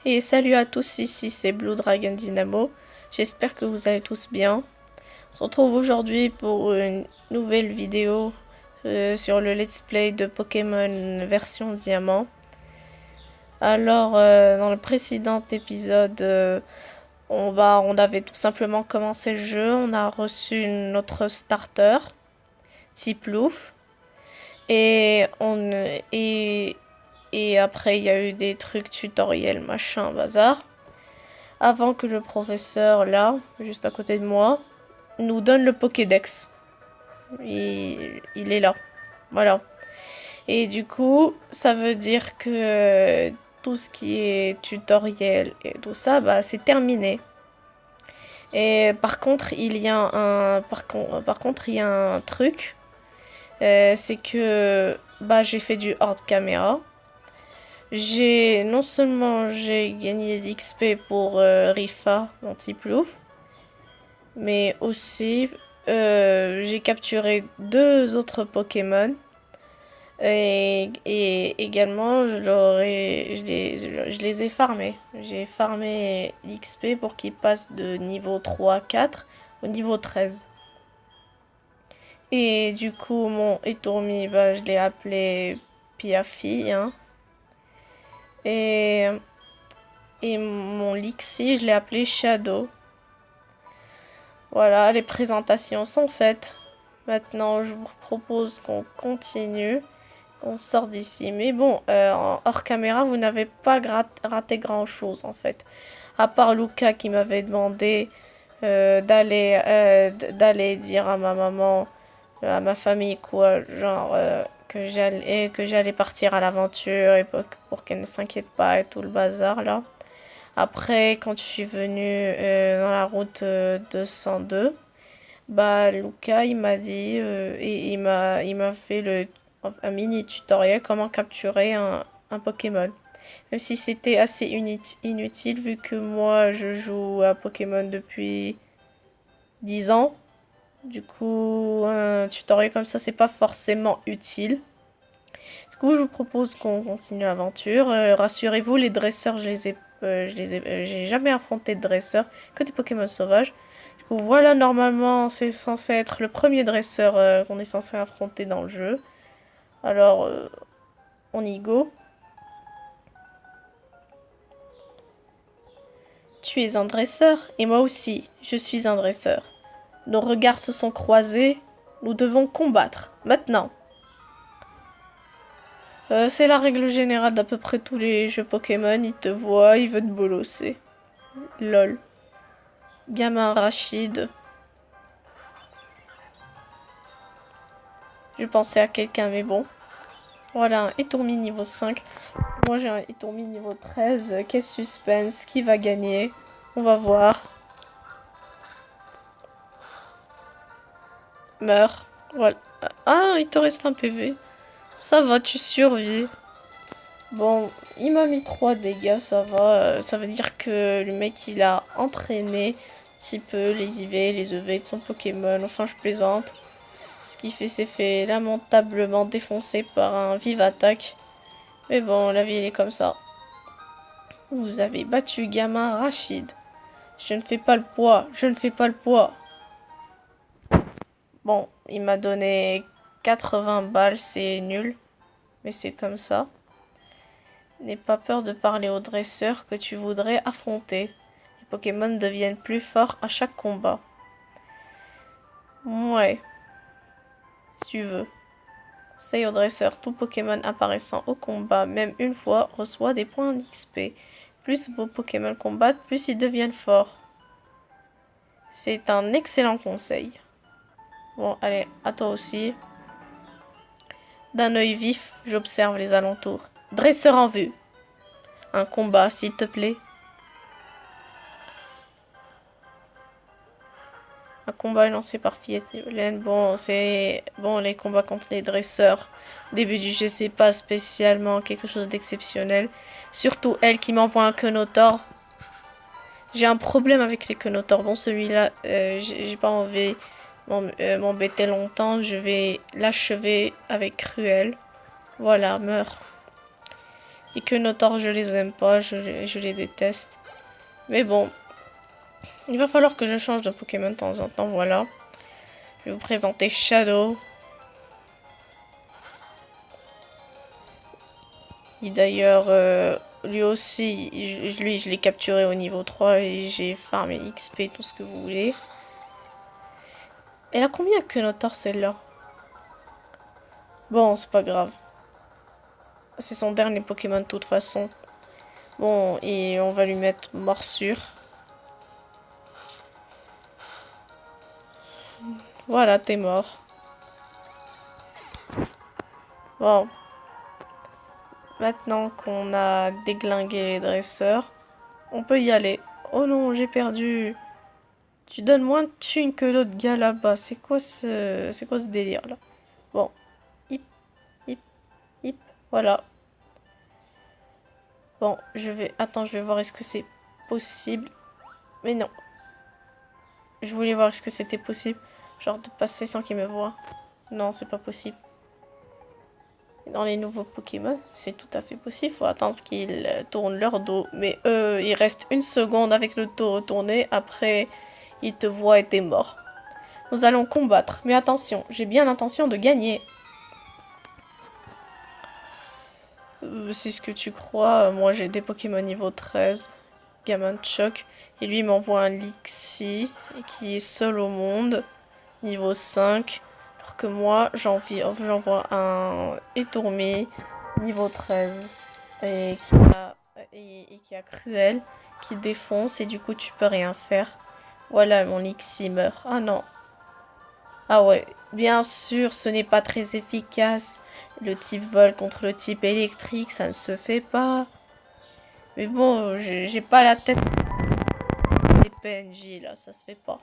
Et salut à tous, ici c'est Blue Dragon Dynamo. J'espère que vous allez tous bien. On se retrouve aujourd'hui pour une nouvelle vidéo sur le let's play de Pokémon version diamant. Alors, dans le précédent épisode, on avait tout simplement commencé le jeu. On a reçu notre starter, Tiplouf. Et et après, il y a eu des trucs tutoriels, machin, bazar. Avant que le professeur, là, juste à côté de moi, nous donne le Pokédex. Il est là. Voilà. Et du coup, ça veut dire que tout ce qui est tutoriel et tout ça, bah, c'est terminé. Et par contre, il y a un truc. C'est que bah, j'ai fait du hors caméra. Non seulement j'ai gagné d'XP pour Rifa, mon petit plouf, mais aussi j'ai capturé deux autres Pokémon. Et également, je les ai farmés. J'ai farmé l'XP pour qu'ils passent de niveau 3-4 au niveau 13. Et du coup, mon Etourmi, bah, je l'ai appelé Piafi, hein. Et, et mon Lixie, je l'ai appelé Shadow. Voilà, les présentations sont faites. Maintenant, je vous propose qu'on continue. On sort d'ici. Mais bon, hors caméra, vous n'avez pas raté grand-chose, en fait. À part Luca qui m'avait demandé d'aller dire à ma maman, à ma famille, quoi, genre, que j'allais partir à l'aventure et pour qu'elle ne s'inquiète pas et tout le bazar, là. Après, quand je suis venue dans la route 202, bah, Luca, il m'a dit, et il m'a fait un mini tutoriel comment capturer un Pokémon. Même si c'était assez inutile vu que moi je joue à Pokémon depuis 10 ans. Du coup, un tutoriel comme ça, c'est pas forcément utile. Du coup, je vous propose qu'on continue l'aventure. Rassurez-vous, les dresseurs, j'ai jamais affronté de dresseurs, que des Pokémon sauvages. Du coup, voilà, normalement, c'est censé être le premier dresseur qu'on est censé affronter dans le jeu. Alors, on y go. Tu es un dresseur, et moi aussi, je suis un dresseur. Nos regards se sont croisés, nous devons combattre, maintenant. C'est la règle générale d'à peu près tous les jeux Pokémon, ils te voient, ils veulent te bolosser. Lol. Gamin Rachid. Je pensais à quelqu'un, mais bon. Voilà, un Etourmi niveau 5. Moi j'ai un Etourmi niveau 13. Quel suspense, qui va gagner? On va voir. Meurs. Voilà. Ah, il te reste un PV. Ça va, tu survis. Bon, il m'a mis 3 dégâts, ça va. Ça veut dire que le mec, il a entraîné un petit peu les IV, les EV de son Pokémon. Enfin, je plaisante. Ce qui fait s'est fait lamentablement défoncer par un vive attaque. Mais bon, la vie, elle est comme ça. Vous avez battu gamin Rachid. Je ne fais pas le poids, je ne fais pas le poids. Bon, il m'a donné 80 balles, c'est nul. Mais c'est comme ça. N'aie pas peur de parler au dresseur que tu voudrais affronter. Les Pokémon deviennent plus forts à chaque combat. Ouais, si tu veux. Conseil au dresseur, tout Pokémon apparaissant au combat, même une fois, reçoit des points d'XP. Plus vos Pokémon combattent, plus ils deviennent forts. C'est un excellent conseil. Bon, allez, à toi aussi. D'un œil vif, j'observe les alentours. Dresseur en vue. Un combat, s'il te plaît. Un combat lancé par Fietlen. Bon, c'est... Bon, les combats contre les dresseurs. Au début du jeu, c'est pas spécialement quelque chose d'exceptionnel. Surtout elle qui m'envoie un Kenotor. J'ai un problème avec les Kenotor. Bon, celui-là, j'ai pas envie m'embêter longtemps. Je vais l'achever avec Cruel. Voilà, meurs. Et que Notor, je les aime pas, je les déteste. Mais bon, il va falloir que je change de Pokémon de temps en temps, voilà. Je vais vous présenter Shadow. Et d'ailleurs, lui aussi, lui, je l'ai capturé au niveau 3 et j'ai farmé XP, tout ce que vous voulez. Elle a combien que Notor celle-là? Bon, c'est pas grave. C'est son dernier Pokémon de toute façon. Bon, et on va lui mettre morsure. Voilà, t'es mort. Bon. Maintenant qu'on a déglingué les dresseurs, on peut y aller. Oh non, j'ai perdu. Tu donnes moins de thunes que l'autre gars là-bas. C'est quoi ce délire là? Bon. Hip, hip, hip. Voilà. Bon, attends, je vais voir est-ce que c'est possible. Mais non. Je voulais voir est-ce que c'était possible. Genre de passer sans qu'il me voie. Non, c'est pas possible. Dans les nouveaux Pokémon, c'est tout à fait possible. Faut attendre qu'ils tournent leur dos. Mais il reste une seconde avec le dos retourné. Après, ils te voient et t'es mort. Nous allons combattre. Mais attention, j'ai bien l'intention de gagner. C'est ce que tu crois. Moi, j'ai des Pokémon niveau 13. Gamin de choc. Et lui, il m'envoie un Lixie qui est seul au monde. Niveau 5. Alors que moi, j'envoie un Étourmi niveau 13. Et qui a Cruel. Qui défonce. Et du coup, tu peux rien faire. Voilà, mon Lixie meurt. Ah non. Ah ouais, bien sûr, ce n'est pas très efficace. Le type vol contre le type électrique, ça ne se fait pas. Mais bon, j'ai pas la tête des PNJ là, ça se fait pas.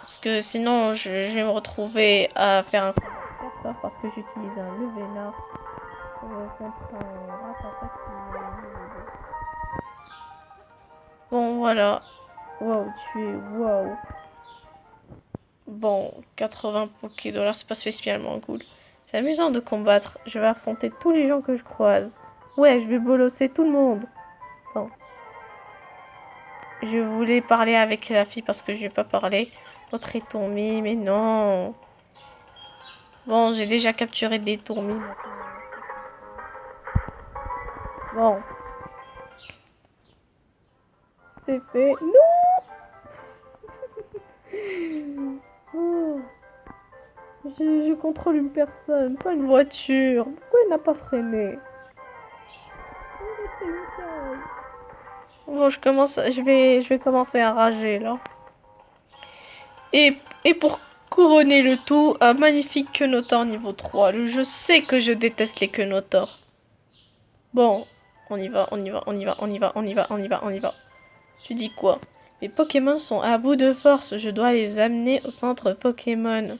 Parce que sinon, je vais me retrouver à faire un combat parce que j'utilise un level contre un ratata qui Bon, voilà. Waouh, tu es waouh. Bon, 80 Pokédollars, c'est pas spécialement cool. C'est amusant de combattre. Je vais affronter tous les gens que je croise. Ouais, je vais bolosser tout le monde. Attends. Je voulais parler avec la fille parce que je vais pas parler. L'autre est tourmi, mais non. Bon, j'ai déjà capturé des tourmis. Bon. C'est fait. Non. Oh. Je contrôle une personne, pas une voiture. Pourquoi elle n'a pas freiné? Bon, je vais commencer à rager là. Et pour couronner le tout, un magnifique Quenotor niveau 3. Je sais que je déteste les Quenotor. Bon, on y va, on y va, on y va, on y va, on y va, on y va, on y va. Tu dis quoi? Mes Pokémon sont à bout de force, je dois les amener au centre Pokémon.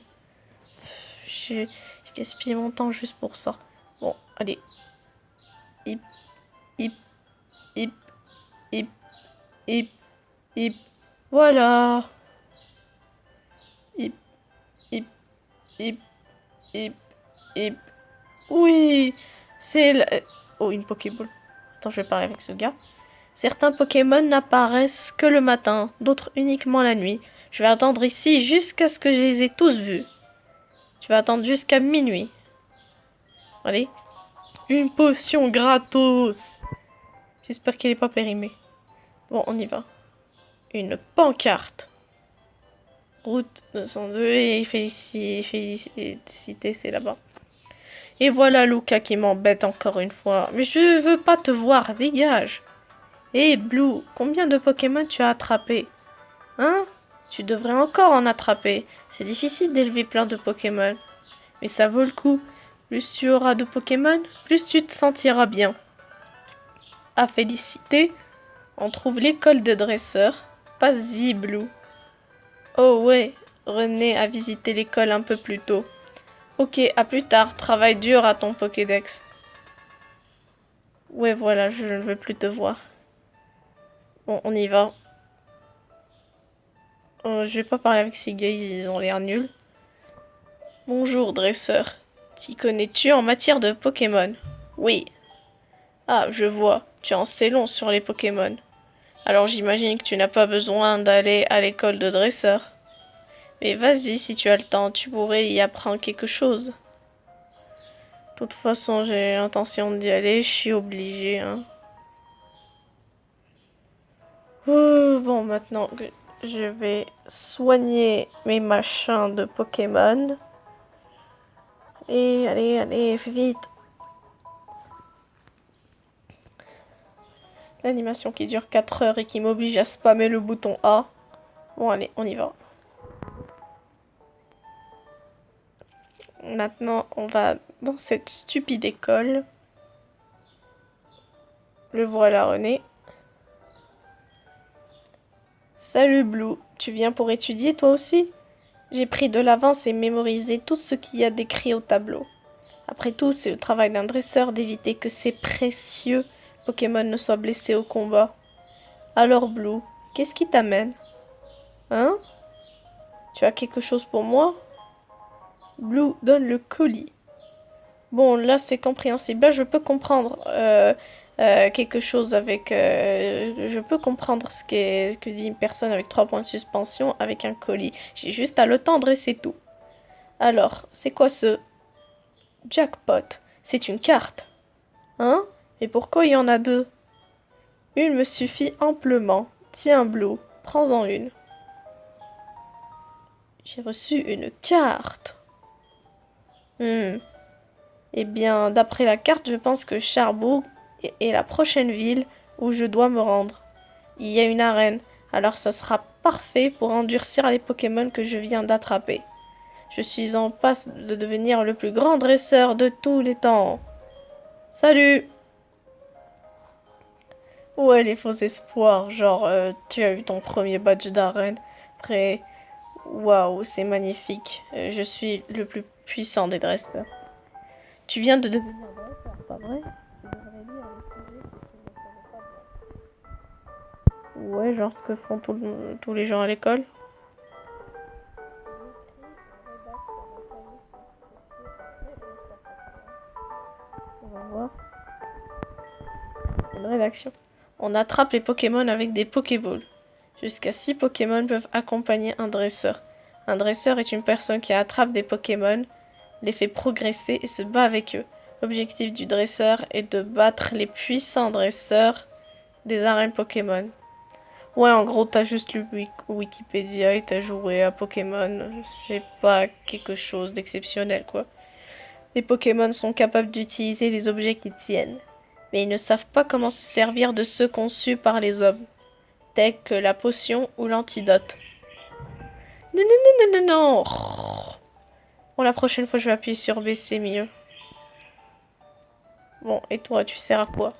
Je gaspille mon temps juste pour ça. Bon, allez. Hip, hip, hip, hip, hip, hip. Voilà. Hip, hip, hip, hip, hip. Oui, c'est la... Oh, une Pokéball. Attends, je vais parler avec ce gars. Certains Pokémon n'apparaissent que le matin, d'autres uniquement la nuit. Je vais attendre ici jusqu'à ce que je les ai tous vus. Tu vas attendre jusqu'à minuit. Allez. Une potion gratos. J'espère qu'elle n'est pas périmée. Bon, on y va. Une pancarte. Route 202 et félicité, c'est là-bas. Et voilà Luca qui m'embête encore une fois. Mais je veux pas te voir, dégage. Hé Blue, combien de Pokémon tu as attrapé? Hein? Tu devrais encore en attraper. C'est difficile d'élever plein de Pokémon. Mais ça vaut le coup. Plus tu auras de Pokémon, plus tu te sentiras bien. À féliciter, on trouve l'école de dresseurs. Pas-y, Blue. Oh ouais, René a visité l'école un peu plus tôt. Ok, à plus tard. Travaille dur à ton Pokédex. Ouais, voilà, je ne veux plus te voir. Bon, on y va. Je vais pas parler avec ces gars, ils ont l'air nuls. Bonjour, dresseur. T'y connais-tu en matière de Pokémon? Oui. Ah, je vois, tu en sais long sur les Pokémon. Alors j'imagine que tu n'as pas besoin d'aller à l'école de dresseur. Mais vas-y, si tu as le temps, tu pourrais y apprendre quelque chose. De toute façon, j'ai l'intention d'y aller, je suis obligée, hein. Bon, maintenant que je vais soigner mes machins de Pokémon. Et allez, allez, fais vite. L'animation qui dure 4 heures et qui m'oblige à spammer le bouton A. Bon, allez, on y va. Maintenant, on va dans cette stupide école. Le voilà, René. Salut Blue, tu viens pour étudier toi aussi? J'ai pris de l'avance et mémorisé tout ce qu'il y a décrit au tableau. Après tout, c'est le travail d'un dresseur d'éviter que ces précieux Pokémon ne soient blessés au combat. Alors Blue, qu'est-ce qui t'amène? Hein? Tu as quelque chose pour moi? Blue donne le colis. Bon, là c'est compréhensible. Là je peux comprendre quelque chose avec... je peux comprendre ce que dit une personne avec 3 points de suspension avec un colis. J'ai juste à le tendre et c'est tout. Alors, c'est quoi ce jackpot? C'est une carte. Hein? Et pourquoi il y en a deux? Une me suffit amplement. Tiens, Blue, prends-en une. J'ai reçu une carte. Eh bien, d'après la carte, je pense que Cherbourg est la prochaine ville où je dois me rendre. Il y a une arène, alors ce sera parfait pour endurcir les Pokémon que je viens d'attraper. Je suis en passe de devenir le plus grand dresseur de tous les temps. Salut! Ouais, les faux espoirs, genre, tu as eu ton premier badge d'arène. Après, waouh, c'est magnifique. Je suis le plus puissant des dresseurs. Tu viens de devenir dresseur, pas vrai? Tu devrais lire le sujet si tu ne le savais pas bien. Ouais, genre ce que font tous les gens à l'école. On va voir. Une rédaction. On attrape les Pokémon avec des Pokéballs. Jusqu'à 6 Pokémon peuvent accompagner un dresseur. Un dresseur est une personne qui attrape des Pokémon, les fait progresser et se bat avec eux. L'objectif du dresseur est de battre les puissants dresseurs des arènes Pokémon. Ouais, en gros, t'as juste lu Wikipédia et t'as joué à Pokémon. C'est pas quelque chose d'exceptionnel, quoi. Les Pokémon sont capables d'utiliser les objets qui tiennent, mais ils ne savent pas comment se servir de ceux conçus par les hommes, tels que la potion ou l'antidote. Non, non, non, non, non, non. Bon, la prochaine fois, je vais appuyer sur B, c'est mieux. Bon, et toi, tu sers à quoi?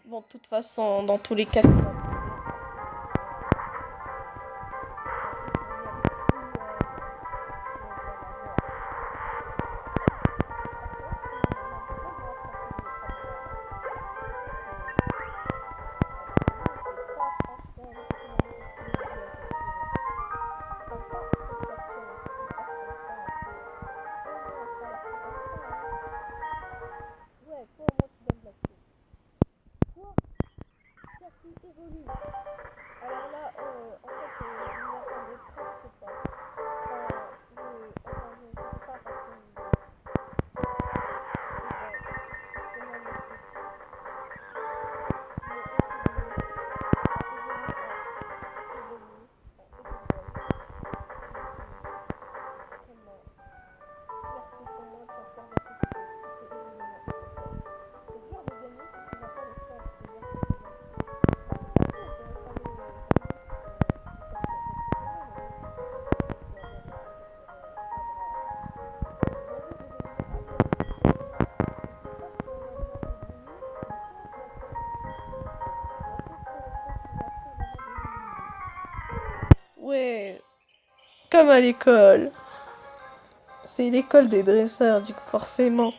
Bon, de toute façon, dans tous les cas... Ouais, comme à l'école. C'est l'école des dresseurs, du coup, forcément.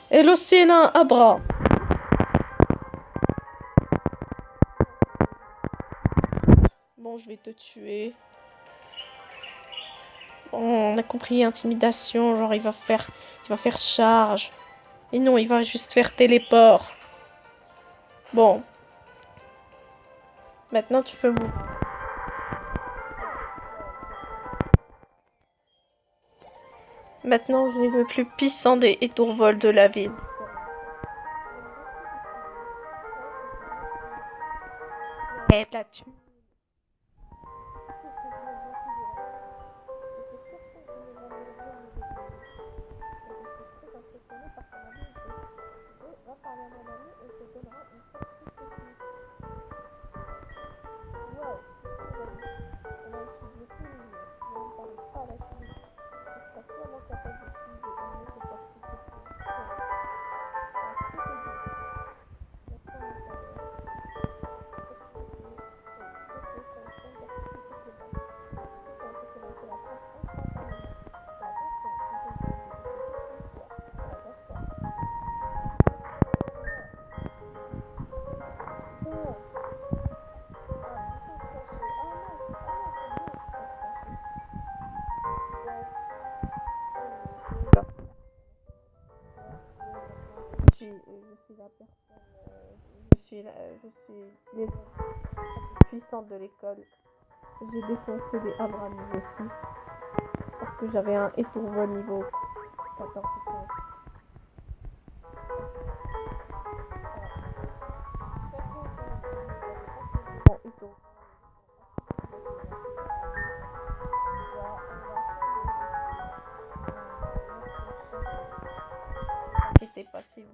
Et l'océan Abra. Bon, je vais te tuer. Bon, on a compris, intimidation, genre il va faire charge. Et non, il va juste faire téléport. Bon, maintenant tu peux mourir. Maintenant, j'ai le plus puissant des étourvols de la ville. Et là-dessus. Je suis la personne, je suis l'élève puissante de l'école. J'ai défoncé des Abra niveau 6 parce que j'avais un étourvol niveau 14 ou 15. Bon, étourvol. N'inquiétez pas si vous.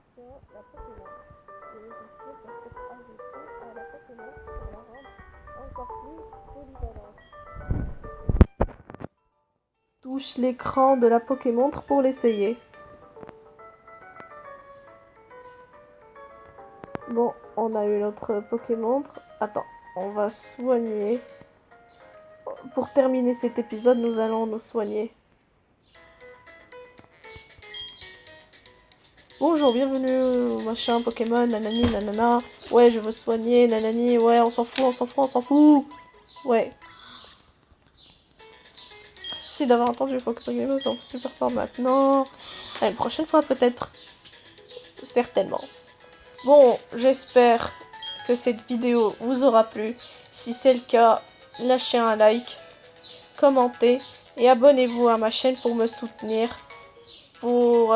l'application La Pokémon. Le logiciel peut être ajouté à la Pokémon pour la rendre encore plus polyvalente. Touche l'écran de la Pokémon pour l'essayer. Bon, on a eu notre Pokémon. Attends, on va soigner. Pour terminer cet épisode, nous allons nous soigner. Bonjour, bienvenue au machin Pokémon, nanani, nanana. Ouais, je veux soigner, nanani. Ouais, on s'en fout, on s'en fout, on s'en fout. Ouais. Merci d'avoir entendu Pokémon, c'est super fort maintenant. Une prochaine fois peut-être. Certainement. Bon, j'espère que cette vidéo vous aura plu. Si c'est le cas, lâchez un like, commentez et abonnez-vous à ma chaîne pour me soutenir. Pour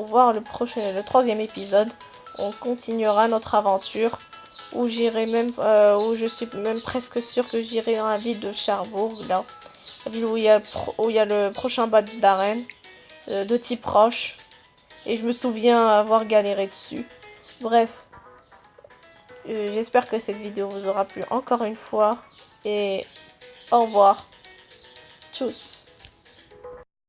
voir le troisième épisode. On continuera notre aventure où où je suis même presque sûre que j'irai dans la ville de Cherbourg, là, la ville où il y a le prochain badge d'arène de type roche, et je me souviens avoir galéré dessus. Bref, j'espère que cette vidéo vous aura plu encore une fois, et au revoir. Tchuss.